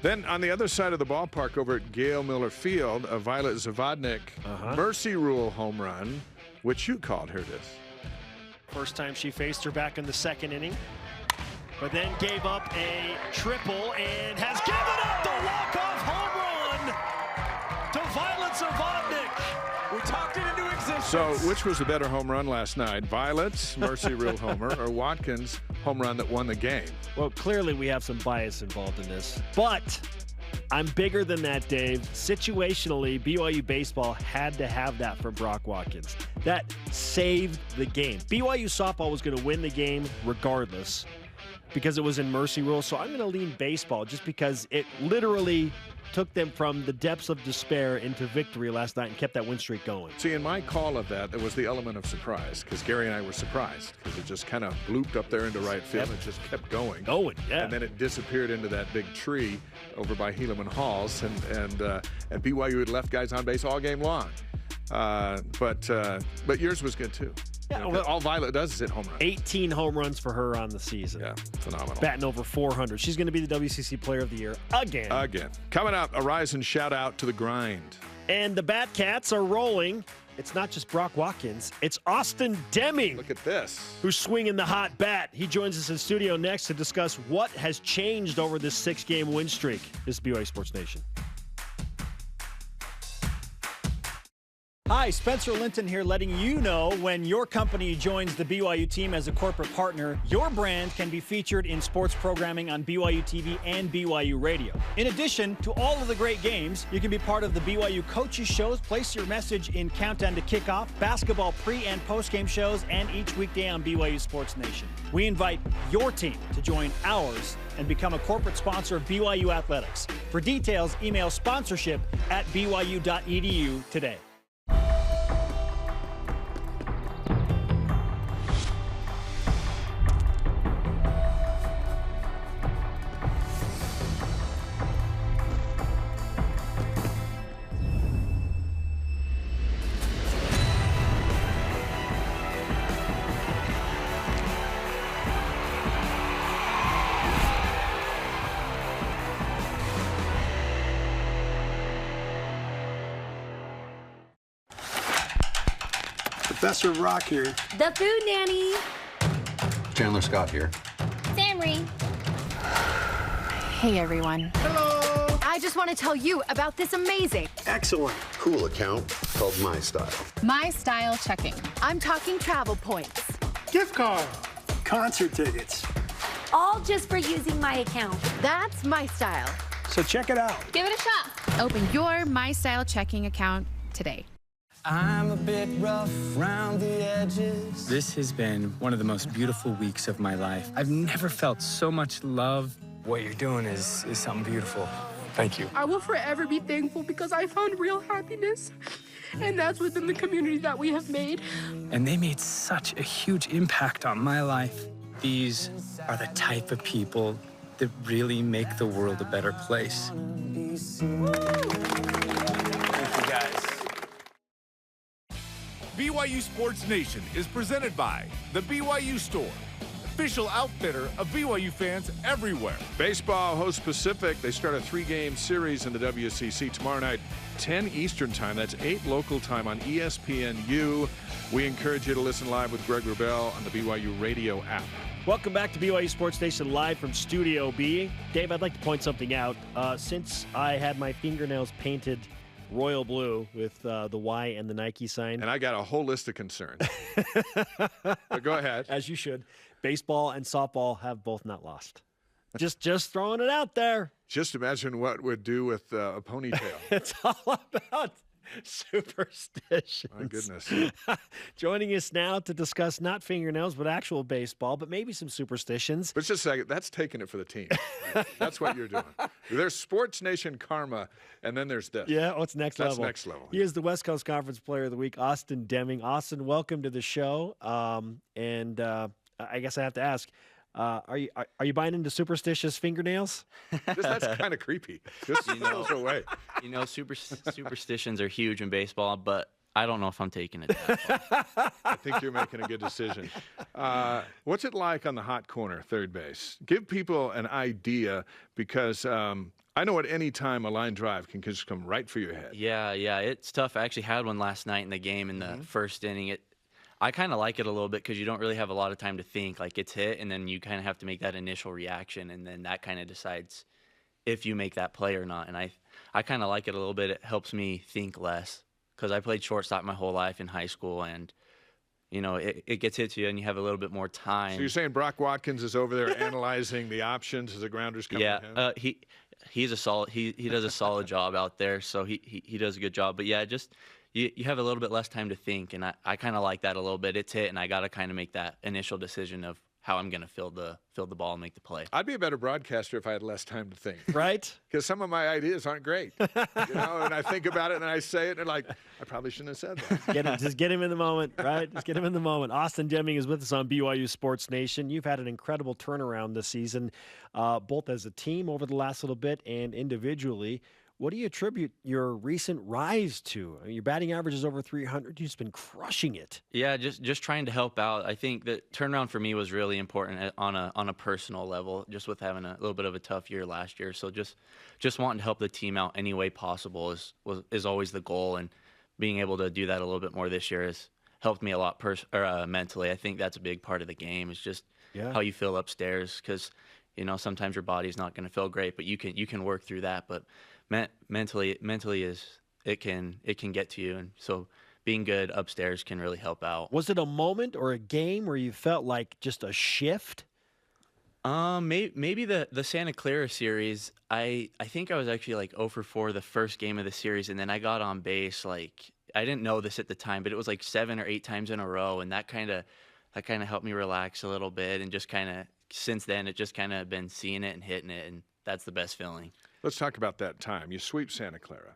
Then on the other side of the ballpark over at Gail Miller Field, a Violet Zavodnik mercy rule home run, which you called. Here it is. First time she faced her back in the 2nd inning, but then gave up a triple and has given up the walk-off home run to Violet Zavodnik. We talked it into existence. So which was the better home run last night? Violet's mercy rule homer or Watkins' home run that won the game? Well, clearly we have some bias involved in this, but I'm bigger than that, Dave. Situationally, BYU baseball had to have that from Brock Watkins. That saved the game. BYU softball was going to win the game regardless because it was in mercy rule, so I'm going to lean baseball just because it literally took them from the depths of despair into victory last night and kept that win streak going. See, in my call of that, there was the element of surprise because Gary and I were surprised because it just kind of looped up there into right field and just kept going. Yeah. And then it disappeared into that big tree over by Helaman Halls, and BYU had left guys on base all game long. But yours was good too. Yeah, well, all Violet does is hit home runs. 18 home runs for her on the season. Yeah, phenomenal. Batting over 400. She's going to be the WCC Player of the Year again. Coming up, a rise and shout out to the grind. And the Batcats are rolling. It's not just Brock Watkins. It's Austin Deming. Look at this. Who's swinging the hot bat. He joins us in studio next to discuss what has changed over this 6-game win streak. This is BYU Sports Nation. Hi, Spencer Linton here, letting you know when your company joins the BYU team as a corporate partner, your brand can be featured in sports programming on BYU TV and BYU Radio. In addition to all of the great games, you can be part of the BYU coaches shows, place your message in Countdown to Kickoff, basketball pre- and post-game shows, and each weekday on BYU Sports Nation. We invite your team to join ours and become a corporate sponsor of BYU Athletics. For details, email sponsorship@byu.edu today. Professor Rock here. The Food Nanny. Chandler Scott here. Samry. Hey, everyone. Hello. I just want to tell you about this amazing, excellent, cool account called My Style. My Style checking. I'm talking travel points. Gift card. Concert tickets. All just for using my account. That's My Style. So check it out. Give it a shot. Open your My Style checking account today. I'm a bit rough around the edges. This has been one of the most beautiful weeks of my life. I've never felt so much love. What you're doing is something beautiful. Thank you. I will forever be thankful because I found real happiness, and that's within the community that we have made. And they made such a huge impact on my life. These are the type of people that really make the world a better place. BYU Sports Nation is presented by the BYU Store, official outfitter of BYU fans everywhere. Baseball hosts Pacific. They start a 3-game series in the WCC tomorrow night, 10 Eastern time. That's 8 local time on ESPNU. We encourage you to listen live with Greg Wrubell on the BYU Radio app. Welcome back to BYU Sports Nation live from Studio B. Dave, I'd like to point something out. Since I had my fingernails painted royal blue with the Y and the Nike sign. And I got a whole list of concerns. But go ahead. As you should. Baseball and softball have both not lost. Just throwing it out there. Just imagine what would do with a ponytail. It's all about Superstitions. My goodness. Joining us now to discuss not fingernails, but actual baseball, but maybe some superstitions. But just a second, that's taking it for the team. Right? That's what you're doing. There's Sports Nation karma, and then there's this. Yeah, what's next level? That's next level. He is the West Coast Conference Player of the Week, Austin Deming. Austin, welcome to the show. I guess I have to ask, are you buying into superstitious fingernails? That's kind of creepy. Just goes away. You know, superstitions are huge in baseball, but I don't know if I'm taking it that far. I think you're making a good decision. What's it like on the hot corner, third base? Give people an idea, because I know at any time a line drive can just come right for your head. Yeah, it's tough. I actually had one last night in the game in the first inning. I kind of like it a little bit because you don't really have a lot of time to think. Like, it's hit, and then you kind of have to make that initial reaction, and then that kind of decides if you make that play or not. And I kind of like it a little bit. It helps me think less because I played shortstop my whole life in high school, and you know, it gets hit to you, and you have a little bit more time. So you're saying Brock Watkins is over there analyzing the options as the grounders come to him? He's a solid. He does a solid job out there, so he does a good job. But yeah, just you have a little bit less time to think, and I kind of like that a little bit. It's hit, and I got to kind of make that initial decision of how I'm going to field the ball and make the play. I'd be a better broadcaster if I had less time to think. Right? Because some of my ideas aren't great. You know, and I think about it, and I say it, and like, I probably shouldn't have said that. Just get him in the moment, right? Just get him in the moment. Austin Deming is with us on BYU Sports Nation. You've had an incredible turnaround this season, both as a team over the last little bit and individually. What do you attribute your recent rise to? I mean, your batting average is over 300. You've just been crushing it. Yeah, just trying to help out. I think that turnaround for me was really important on a personal level, just with having a little bit of a tough year last year. So just wanting to help the team out any way possible is always the goal, and being able to do that a little bit more this year has helped me a lot mentally. I think that's a big part of the game, is just how you feel upstairs, because you know, sometimes your body's not going to feel great, but you can work through that. But mentally it can get to you, and so being good upstairs can really help out. Was it a moment or a game where you felt like just a shift? Maybe the Santa Clara series. I think I was actually like 0 for 4 the first game of the series, and then I got on base. Like, I didn't know this at the time, but it was like 7 or 8 times in a row, and that kind of helped me relax a little bit, and just kind of since then it just kind of been seeing it and hitting it, and that's the best feeling. Let's talk about that time. You sweep Santa Clara,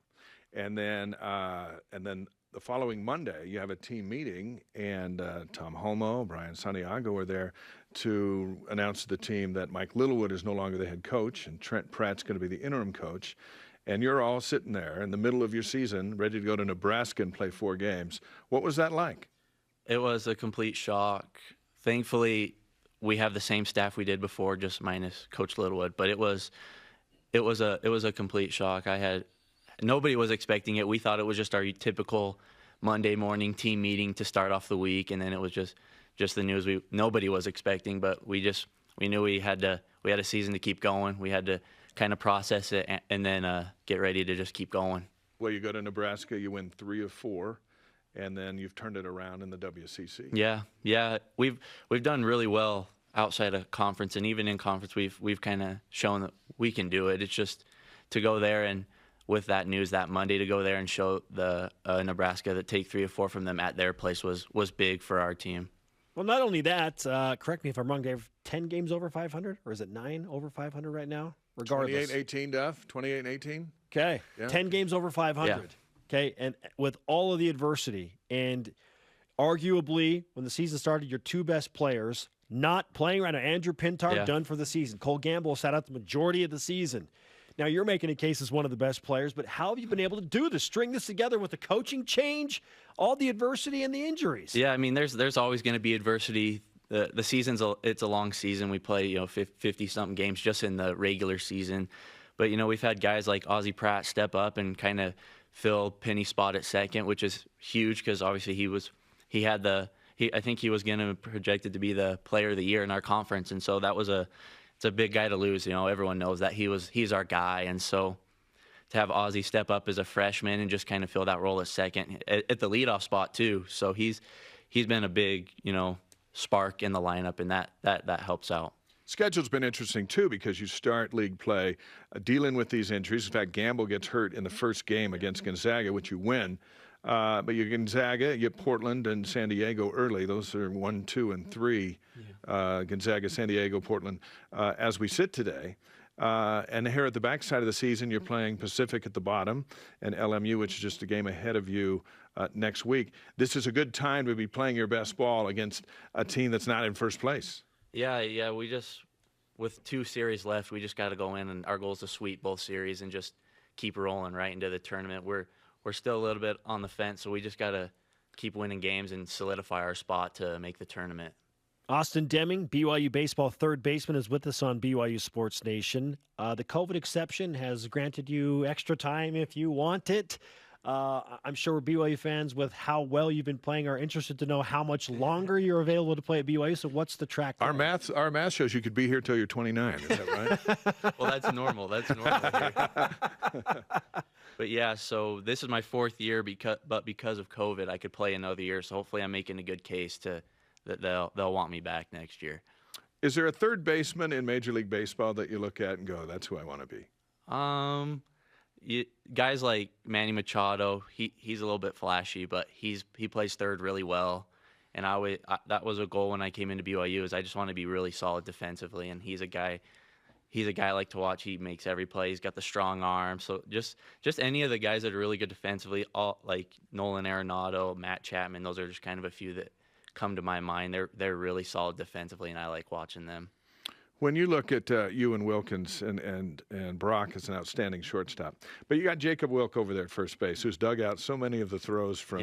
and then the following Monday you have a team meeting, and Tom Holmoe, Brian Santiago were there to announce to the team that Mike Littlewood is no longer the head coach, and Trent Pratt's going to be the interim coach. And you're all sitting there in the middle of your season, ready to go to Nebraska and play 4 games. What was that like? It was a complete shock. Thankfully, we have the same staff we did before, just minus Coach Littlewood. But it was a complete shock. Nobody was expecting it. We thought it was just our typical Monday morning team meeting to start off the week, and then it was just the news nobody was expecting. But we knew we had a season to keep going. We had to kind of process it and then get ready to just keep going. Well, you go to Nebraska, you win 3 of 4. And then you've turned it around in the WCC. Yeah, we've done really well outside of conference, and even in conference, we've kind of shown that we can do it. It's just to go there, and with that news that Monday, to go there and show the Nebraska that take 3 of 4 from them at their place was big for our team. Well, not only that, correct me if I'm wrong, Dave, 10 games over 500, or is it 9 over 500 right now? Regardless. 28-18, Duff. 28-18. Okay, yeah. 10 games over 500. Yeah. Okay, and with all of the adversity, and arguably when the season started, your 2 best players not playing right now. Andrew Pintar, done for the season. Cole Gamble sat out the majority of the season. Now, you're making a case as one of the best players, but how have you been able to do this? String this together with the coaching change, all the adversity and the injuries. Yeah, I mean, there's always going to be adversity. The season's it's a long season. We play 50-something games just in the regular season. But, we've had guys like Ozzie Pratt step up and kind of fill Penny's spot at second, which is huge because obviously I think he was going to projected to be the player of the year in our conference, and so it's a big guy to lose. Everyone knows that he's our guy, and so to have Ozzie step up as a freshman and just kind of fill that role at second at the leadoff spot too. So he's been a big spark in the lineup, and that helps out. Schedule's been interesting, too, because you start league play dealing with these injuries. In fact, Gamble gets hurt in the first game against Gonzaga, which you win. But you Gonzaga, you get Portland and San Diego early. Those are 1, 2, and 3. Gonzaga, San Diego, Portland, as we sit today. And here at the backside of the season, you're playing Pacific at the bottom and LMU, which is just a game ahead of you next week. This is a good time to be playing your best ball against a team that's not in first place. Yeah, we just, with 2 series left, we just got to go in, and our goal is to sweep both series and just keep rolling right into the tournament. We're still a little bit on the fence, so we just got to keep winning games and solidify our spot to make the tournament. Austin Deming, BYU baseball third baseman, is with us on BYU Sports Nation. The COVID exception has granted you extra time if you want it. I'm sure BYU fans, with how well you've been playing, are interested to know how much longer you're available to play at BYU. So what's the track? Our math shows you could be here till you're 29. Is that right? Well, that's normal. That's normal here. But yeah, so this is my 4th year, because of COVID, I could play another year. So hopefully, I'm making a good case that they'll want me back next year. Is there a third baseman in Major League Baseball that you look at and go, "That's who I want to be"? Guys like Manny Machado, he's a little bit flashy, but he plays third really well. And that was a goal when I came into BYU, is I just want to be really solid defensively. And he's a guy I like to watch. He makes every play. He's got the strong arm. So just any of the guys that are really good defensively, all like Nolan Arenado, Matt Chapman, those are just kind of a few that come to my mind. They're really solid defensively, and I like watching them. When you look at Ewan Wilkins and Brock is an outstanding shortstop, but you got Jacob Wilk over there at first base, who's dug out so many of the throws from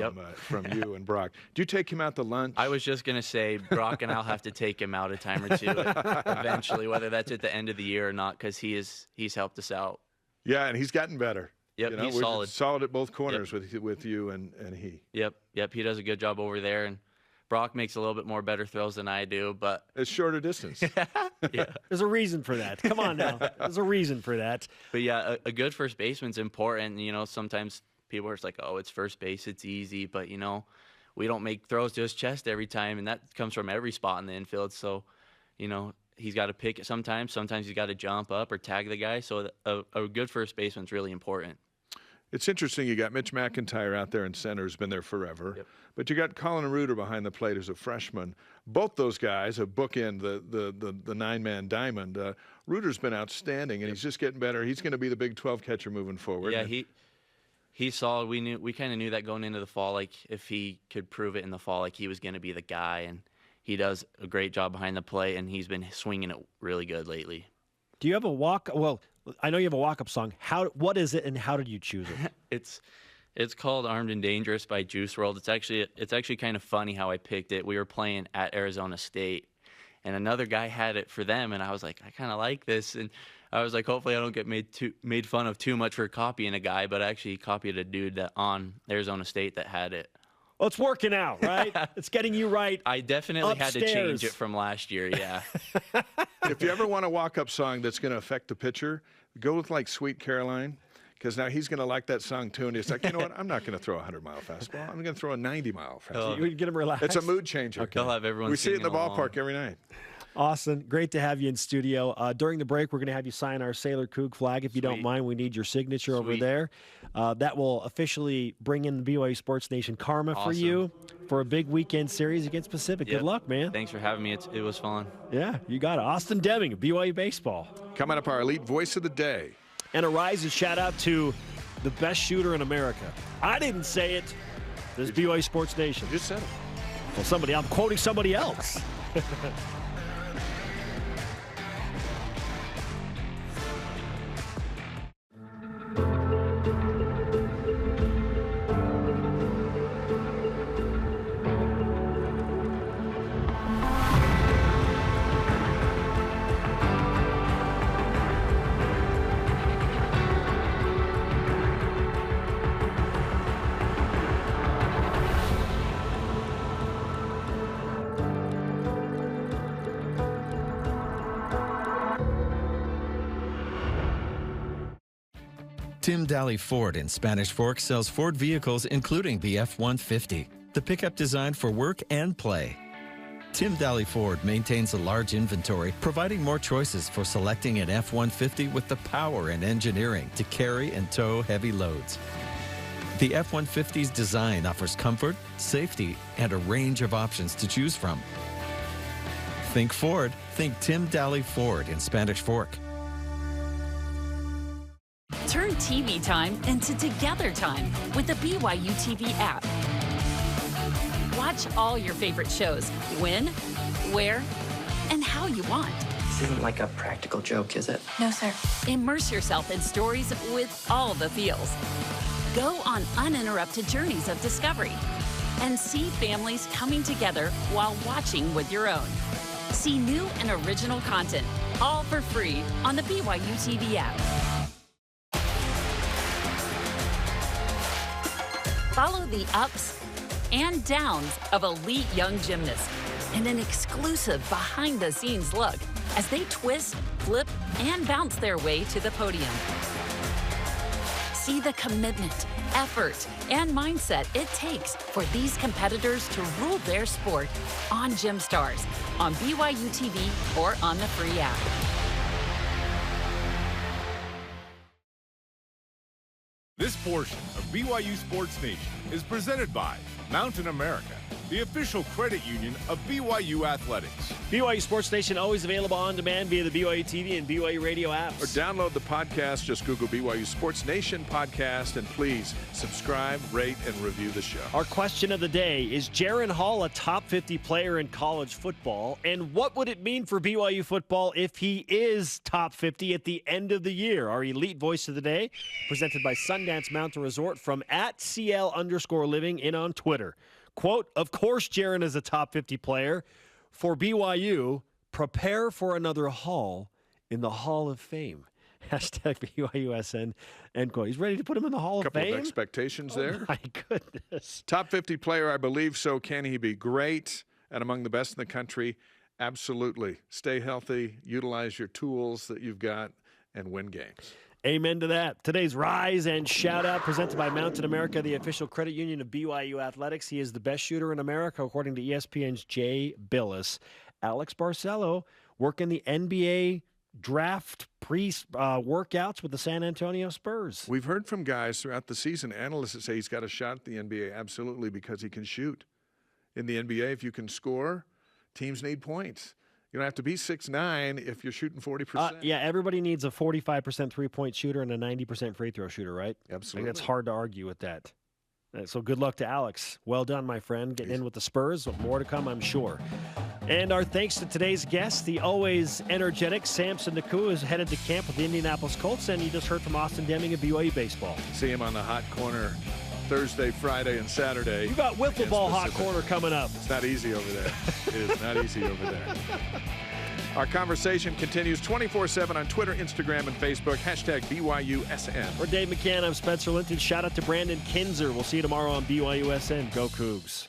you and Brock. Do you take him out to lunch? I was just gonna say Brock and I'll have to take him out a time or two eventually, whether that's at the end of the year or not, because he's helped us out. Yeah, and he's gotten better. Yep, he's solid. Solid at both corners with you and he. Yep, he does a good job over there, and Brock makes a little bit more better throws than I do, but it's shorter distance. Yeah, there's a reason for that. Come on now, there's a reason for that. But yeah, a good first baseman's important. You know, sometimes people are just like, "Oh, it's first base, it's easy," but you know, we don't make throws to his chest every time, and that comes from every spot in the infield. So, you know, he's got to pick it sometimes. Sometimes he's got to jump up or tag the guy. So a good first baseman's really important. It's interesting. You got Mitch McIntyre out there in center, who's been there forever. But you got Colin Reuter behind the plate as a freshman. Both those guys have bookend the nine-man diamond. Reuter's been outstanding, and he's just getting better. He's going to be the Big 12 catcher moving forward. Yeah, he's solid. We kind of knew that going into the fall, like if he could prove it in the fall, like he was going to be the guy, and he does a great job behind the plate, and he's been swinging it really good lately. Do you have a walk? Well, I know you have a walk-up song. What is it, and how did you choose it? It's called "Armed and Dangerous" by Juice WRLD. It's actually kind of funny how I picked it. We were playing at Arizona State, and another guy had it for them, and I was like, I kind of like this, and I was like, hopefully I don't get made fun of too much for copying a guy, but I actually copied a dude that on Arizona State that had it. Well, it's working out, right? It's getting you right. I definitely upstairs. had to change it from last year, yeah. If you ever want a walk-up song that's going to affect the pitcher, go with like Sweet Caroline, because now he's going to like that song too, and he's like, you know what? I'm not going to throw a 100-mile fastball. I'm going to throw a 90-mile fastball. You get him relaxed. It's a mood changer. Okay. They'll have everyone We see it in the singing ballpark along. every night. Austin, great to have you in studio. During the break, we're going to have you sign our Sailor Coug flag. If you don't mind, we need your signature over there. That will officially bring in the BYU Sports Nation karma for you for a big weekend series against Pacific. Good luck, man. Thanks for having me. It was fun. Yeah, you got it. Austin Deming of BYU Baseball. Coming up, our elite voice of the day. And a rising shout-out to the best shooter in America. I didn't say it. This is BYU Sports Nation. You just said it. Well, I'm quoting somebody else. Tim Daly Ford in Spanish Fork sells Ford vehicles including the F-150, the pickup designed for work and play. Tim Daly Ford maintains a large inventory, providing more choices for selecting an F-150 with the power and engineering to carry and tow heavy loads. The F-150's design offers comfort, safety, and a range of options to choose from. Think Ford, think Tim Daly Ford in Spanish Fork. Turn TV time into together time with the BYU TV app. Watch all your favorite shows when, where, and how you want. This isn't like a practical joke, is it? No, sir. Immerse yourself in stories with all the feels. Go on uninterrupted journeys of discovery and see families coming together while watching with your own. See new and original content, all for free on the BYU TV app. Follow the ups and downs of elite young gymnasts in an exclusive behind-the-scenes look as they twist, flip, and bounce their way to the podium. See the commitment, effort, and mindset it takes for these competitors to rule their sport on Gym Stars, on BYU TV, or on the free app. This portion of BYU Sports Nation is presented by Mountain America, the official credit union of BYU Athletics. BYU Sports Nation always available on demand via the BYU TV and BYU Radio apps. Or download the podcast. Just Google BYU Sports Nation podcast, and please subscribe, rate, and review the show. Our question of the day, is Jaron Hall a top 50 player in college football? And what would it mean for BYU football if he is top 50 at the end of the year? Our elite voice of the day, presented by Sundance Mountain Resort from @CL_living in on Twitter. Quote, of course Jaron is a top 50 player. For BYU, prepare for another Hall in the Hall of Fame. Hashtag BYUSN, end quote. He's ready to put him in the Hall of Fame? Couple of expectations there. My goodness. Top 50 player, I believe so. Can he be great and among the best in the country? Absolutely. Stay healthy, utilize your tools that you've got, and win games. Amen to that. Today's Rise and Shout Out presented by Mountain America, the official credit union of BYU Athletics. He is the best shooter in America, according to ESPN's Jay Billis. Alex Barcelo working the NBA draft workouts with the San Antonio Spurs. We've heard from guys throughout the season, analysts that say he's got a shot at the NBA, absolutely, because he can shoot. In the NBA, if you can score, teams need points. You don't have to be 6'9" if you're shooting 40%. Yeah, everybody needs a 45% three-point shooter and a 90% free throw shooter, right? Absolutely. It's hard to argue with that. So good luck to Alex. Well done, my friend, getting in with the Spurs. More to come, I'm sure. And our thanks to today's guest, the always energetic Samson Nacua, is headed to camp with the Indianapolis Colts, and you just heard from Austin Deming of BYU Baseball. See him on the hot corner Thursday, Friday, and Saturday. You got wiffle ball hot corner coming up. It's not easy over there. It is not easy over there. Our conversation continues 24/7 on Twitter, Instagram, and Facebook. Hashtag BYUSN. For Dave McCann, I'm Spencer Linton. Shout out to Brandon Kinzer. We'll see you tomorrow on BYUSN. Go Cougs.